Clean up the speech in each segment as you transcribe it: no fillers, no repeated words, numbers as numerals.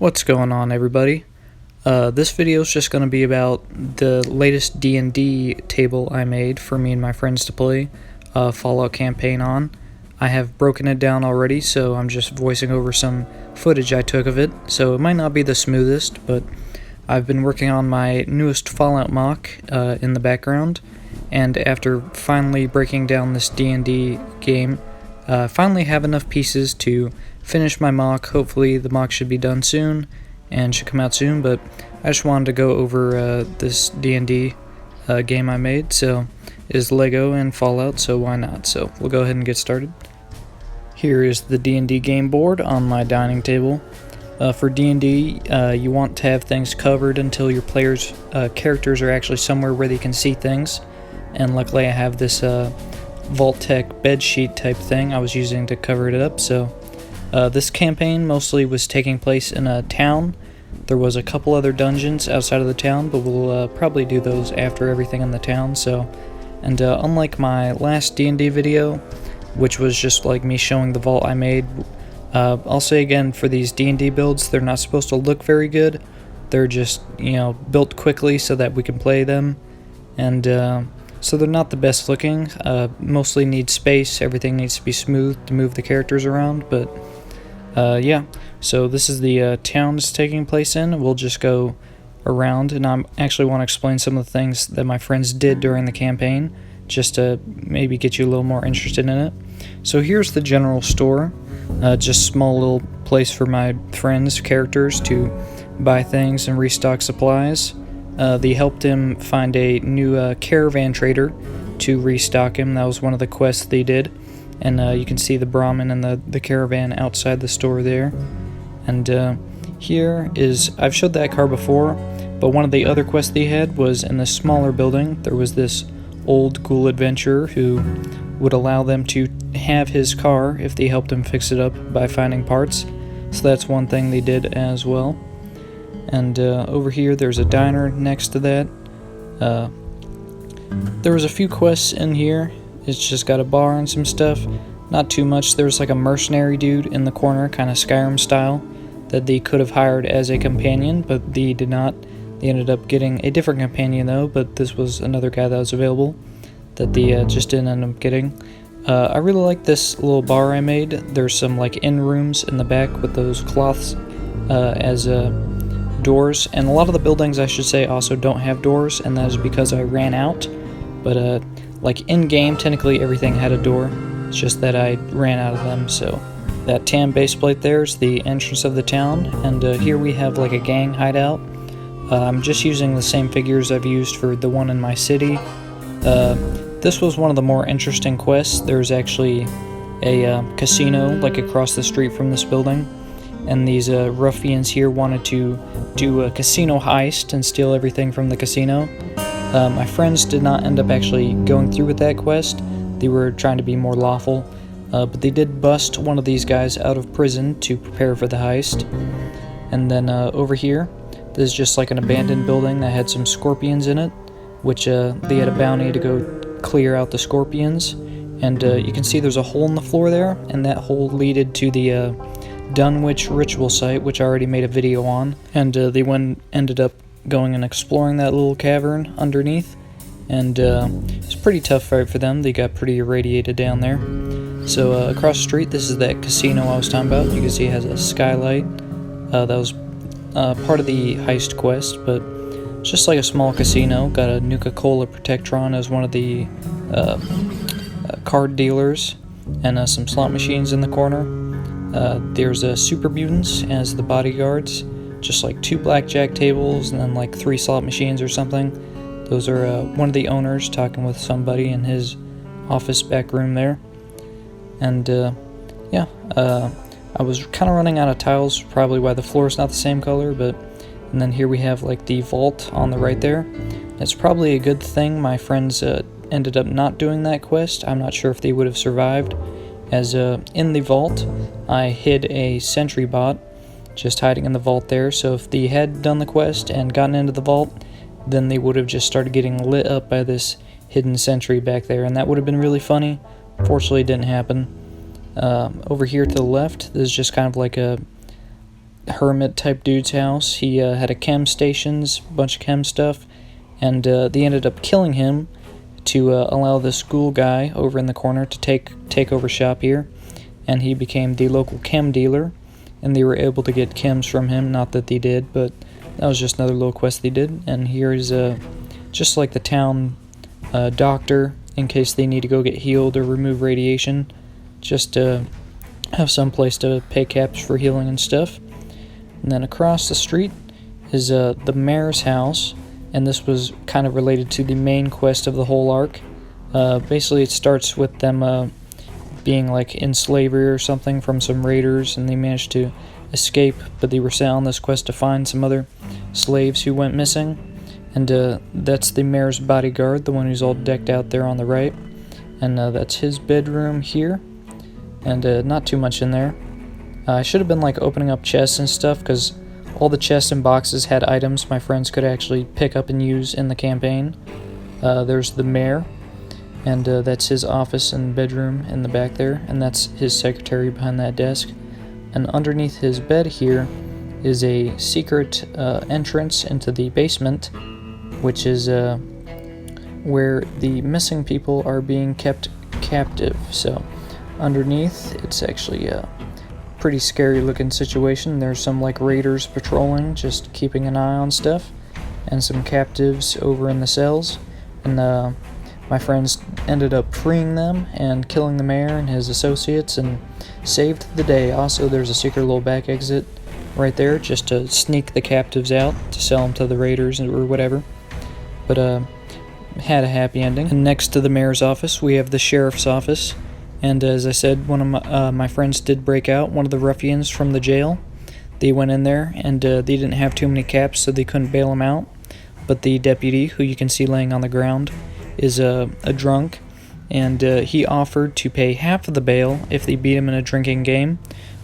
What's going on, everybody? This video is just going to be about the latest D&D table I made for me and my friends to play Fallout campaign on. I have broken it down already, so I'm just voicing over some footage I took of it, so it might not be the smoothest, but I've been working on my newest Fallout mock in the background, and after finally breaking down this D&D game, finally have enough pieces to finish my mock. Hopefully the mock should be done soon and should come out soon, but I just wanted to go over this D&D game I made. So it is Lego and Fallout, so why not? So we'll go ahead and get started. Here is the Dnd Game Board on my dining table. For D&D, you want to have things covered until your players' characters are actually somewhere where they can see things, and luckily I have this Vault-Tec bed sheet type thing I was using to cover it up. So this campaign mostly was taking place in a town. There was a couple other dungeons outside of the town, but we'll probably do those after everything in the town. So, and unlike my last D&D video, which was just like me showing the vault I made, I'll say again, for these D&D builds, they're not supposed to look very good. They're just, built quickly so that we can play them, and so they're not the best looking. Mostly need space. Everything needs to be smooth to move the characters around, but yeah. So this is the town it's taking place in. We'll just go around, and I actually want to explain some of the things that my friends did during the campaign, just to maybe get you a little more interested in it. So here's the general store. Just small little place for my friends' characters to buy things and restock supplies. They helped him find a new caravan trader to restock him. That was one of the quests they did. And you can see the Brahmin and the caravan outside the store there. And here is, I've showed that car before, but one of the other quests they had was in this smaller building. There was this old ghoul adventurer who would allow them to have his car if they helped him fix it up by finding parts. So that's one thing they did as well. And over here there's a diner next to that. There was a few quests in here. It's just got a bar and some stuff. Not too much. There's like a mercenary dude in the corner, kind of Skyrim style, that they could have hired as a companion, but they did not. They ended up getting a different companion though, but this was another guy that was available that they just didn't end up getting. I really like this little bar I made. There's some like in rooms in the back with those cloths as doors, and a lot of the buildings, I should say, also don't have doors, and that is because I ran out. But like in game, technically everything had a door. It's just that I ran out of them. So that tan base plate there is the entrance of the town, and here we have like a gang hideout. I'm just using the same figures I've used for the one in my city. This was one of the more interesting quests. There's actually a casino like across the street from this building, and these ruffians here wanted to do a casino heist and steal everything from the casino. My friends did not end up actually going through with that quest. They were trying to be more lawful, but they did bust one of these guys out of prison to prepare for the heist. And then over here, this is just like an abandoned building that had some scorpions in it, which they had a bounty to go clear out the scorpions. And you can see there's a hole in the floor there, and that hole leaded to the Dunwich ritual site, which I already made a video on. And they ended up going and exploring that little cavern underneath, and it's a pretty tough fight for them. They got pretty irradiated down there. So across the street, this is that casino I was talking about. You can see it has a skylight. That was part of the heist quest, but it's just like a small casino. Got a Nuka-Cola Protectron as one of the card dealers, and some slot machines in the corner. There's super mutants as the bodyguards. Just like 2 blackjack tables and then like 3 slot machines or something. Those are one of the owners talking with somebody in his office back room there. And yeah, I was kind of running out of tiles, probably why the floor is not the same color, but and then here we have like the vault on the right there. It's probably a good thing my friends ended up not doing that quest. I'm not sure if they would have survived, as in the vault I hid a sentry bot just hiding in the vault there, so if they had done the quest and gotten into the vault, then they would have just started getting lit up by this hidden sentry back there, and that would have been really funny. Fortunately, it didn't happen. Over here to the left, this is just kind of like a hermit type dude's house. He had a chem stations, bunch of chem stuff, and they ended up killing him to allow this ghoul guy over in the corner to take over shop here, and he became the local chem dealer, and they were able to get chems from him. Not that they did, but that was just another little quest they did. And here's just like the town doctor, in case they need to go get healed or remove radiation, just to have some place to pay caps for healing and stuff. And then across the street is the mayor's house, and this was kind of related to the main quest of the whole arc. Basically, it starts with them being like in slavery or something from some raiders, and they managed to escape, but they were sent on this quest to find some other slaves who went missing. And that's the mayor's bodyguard, the one who's all decked out there on the right, and that's his bedroom here, and not too much in there. I should have been like opening up chests and stuff, because all the chests and boxes had items my friends could actually pick up and use in the campaign. There's the mayor, and that's his office and bedroom in the back there, and that's his secretary behind that desk. And underneath his bed here is a secret entrance into the basement, which is where the missing people are being kept captive. So underneath, it's actually a pretty scary looking situation. There's some like raiders patrolling, just keeping an eye on stuff, and some captives over in the cells. And my friends ended up freeing them and killing the mayor and his associates and saved the day. Also, there's a secret little back exit right there just to sneak the captives out to sell them to the raiders or whatever. But had a happy ending. And next to the mayor's office, we have the sheriff's office. And as I said, one of my friends did break out, one of the ruffians from the jail. They went in there, and they didn't have too many caps, so they couldn't bail him out. But the deputy, who you can see laying on the ground, is a drunk, and he offered to pay half of the bail if they beat him in a drinking game,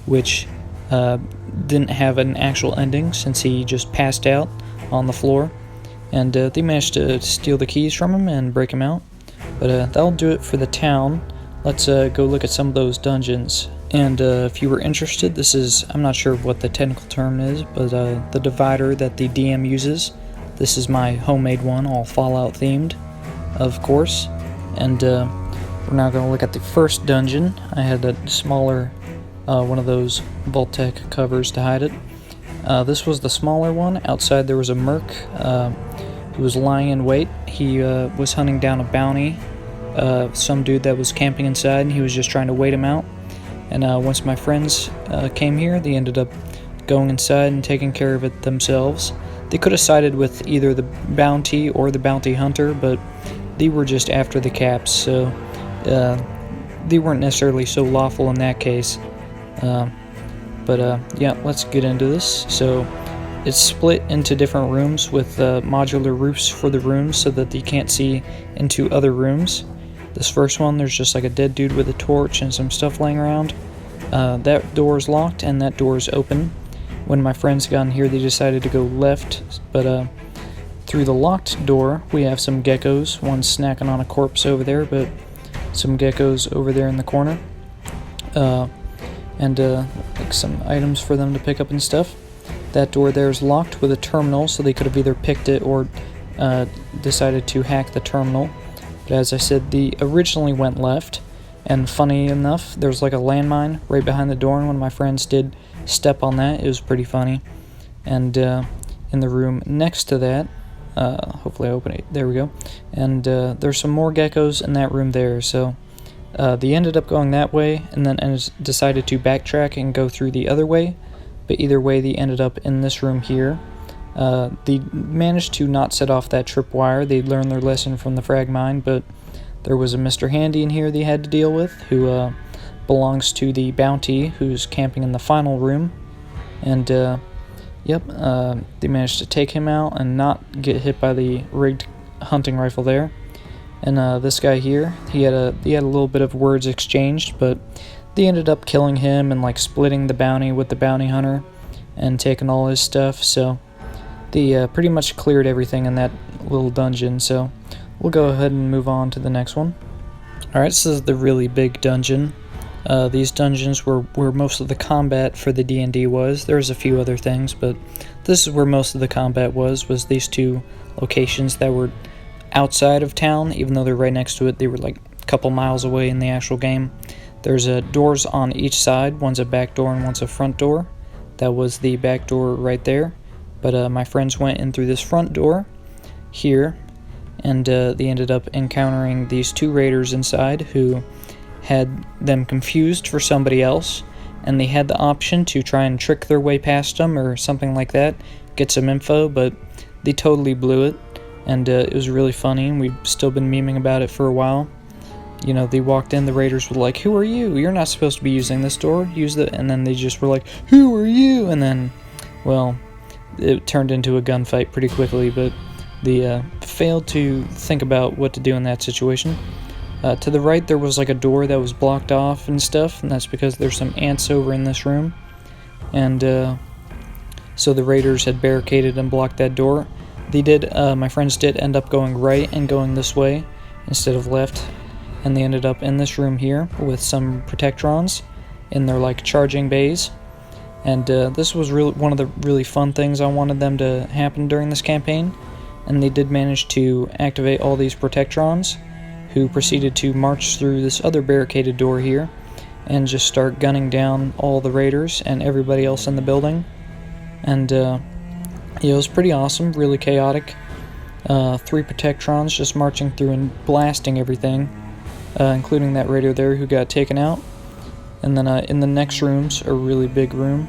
which didn't have an actual ending since he just passed out on the floor. And they managed to steal the keys from him and break him out. But that'll do it for the town. Let's go look at some of those dungeons. And if you were interested, this is, I'm not sure what the technical term is, but the divider that the DM uses. This is my homemade one, all Fallout themed, of course. And we're now going to look at the first dungeon. I had a smaller one of those Vault-Tec covers to hide it. This was the smaller one. Outside there was a merc who was lying in wait. He was hunting down a bounty, some dude that was camping inside, and he was just trying to wait him out. And once my friends came here, they ended up going inside and taking care of it themselves. They could have sided with either the bounty or the bounty hunter, but they were just after the caps, so they weren't necessarily so lawful in that case. Yeah, let's get into this. So it's split into different rooms with modular roofs for the rooms so that you can't see into other rooms. This first one, there's just like a dead dude with a torch and some stuff laying around. That door is locked and that door is open. When my friends got in here, they decided to go left, but through the locked door, we have some geckos. One snacking on a corpse over there, but some geckos over there in the corner. And like some items for them to pick up and stuff. That door there is locked with a terminal, so they could have either picked it or decided to hack the terminal. But as I said, they originally went left, and funny enough, there's like a landmine right behind the door, and when my friends did step on that, it was pretty funny. And in the room next to that, hopefully I open it, there we go, and there's some more geckos in that room there, so they ended up going that way, and then decided to backtrack and go through the other way, but either way they ended up in this room here. They managed to not set off that tripwire. They learned their lesson from the frag mine, but there was a Mr. Handy in here they had to deal with, who belongs to the bounty, who's camping in the final room. And yep, they managed to take him out and not get hit by the rigged hunting rifle there. And this guy here, he had a little bit of words exchanged, but they ended up killing him and like splitting the bounty with the bounty hunter and taking all his stuff. So they pretty much cleared everything in that little dungeon. So we'll go ahead and move on to the next one. Alright, this is the really big dungeon. These dungeons were where most of the combat for the D&D was. There's a few other things, but this is where most of the combat was these two locations that were outside of town. Even though they're right next to it, they were like a couple miles away in the actual game. There's doors on each side. One's a back door and one's a front door. That was the back door right there. But my friends went in through this front door here, and they ended up encountering these two raiders inside who had them confused for somebody else, and they had the option to try and trick their way past them or something like that, get some info, but they totally blew it, and it was really funny, and we've still been memeing about it for a while. You know, they walked in, the raiders were like, "Who are you? You're not supposed to be using this door, use the," and then they just were like, "Who are you?" And then, well, it turned into a gunfight pretty quickly, but they failed to think about what to do in that situation. To the right, there was like a door that was blocked off and stuff, and that's because there's some ants over in this room. And so the raiders had barricaded and blocked that door. They did, my friends did end up going right and going this way instead of left, and they ended up in this room here with some protectrons in their like charging bays. And this was really one of the really fun things I wanted them to happen during this campaign, and they did manage to activate all these protectrons, who proceeded to march through this other barricaded door here and just start gunning down all the raiders and everybody else in the building. And yeah, it was pretty awesome, really chaotic. 3 protectrons just marching through and blasting everything, including that raider there who got taken out. And then in the next room's a really big room.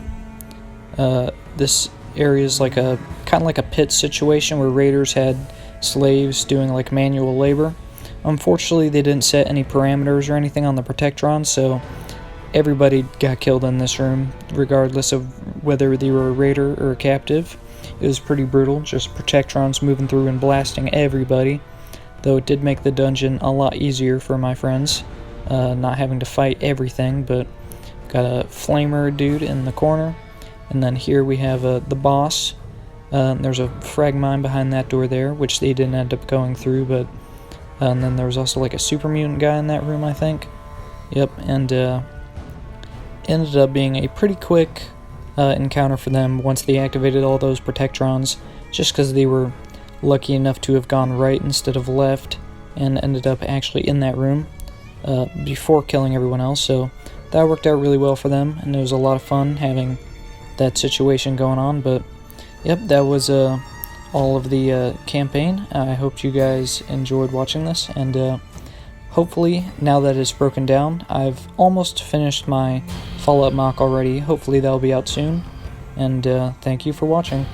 This area is like a kind of like a pit situation where raiders had slaves doing like manual labor. Unfortunately, they didn't set any parameters or anything on the protectrons, so everybody got killed in this room, regardless of whether they were a raider or a captive. It was pretty brutal, just protectrons moving through and blasting everybody, though it did make the dungeon a lot easier for my friends, not having to fight everything. But got a flamer dude in the corner, and then here we have the boss. There's a frag mine behind that door there, which they didn't end up going through, but and then there was also like a super mutant guy in that room, I think. Yep, and ended up being a pretty quick encounter for them once they activated all those protectrons, just because they were lucky enough to have gone right instead of left, and ended up actually in that room before killing everyone else. So that worked out really well for them, and it was a lot of fun having that situation going on. But yep, that was all of the campaign. I hope you guys enjoyed watching this, and hopefully, now that it's broken down, I've almost finished my Fallout mock already. Hopefully that'll be out soon, and thank you for watching.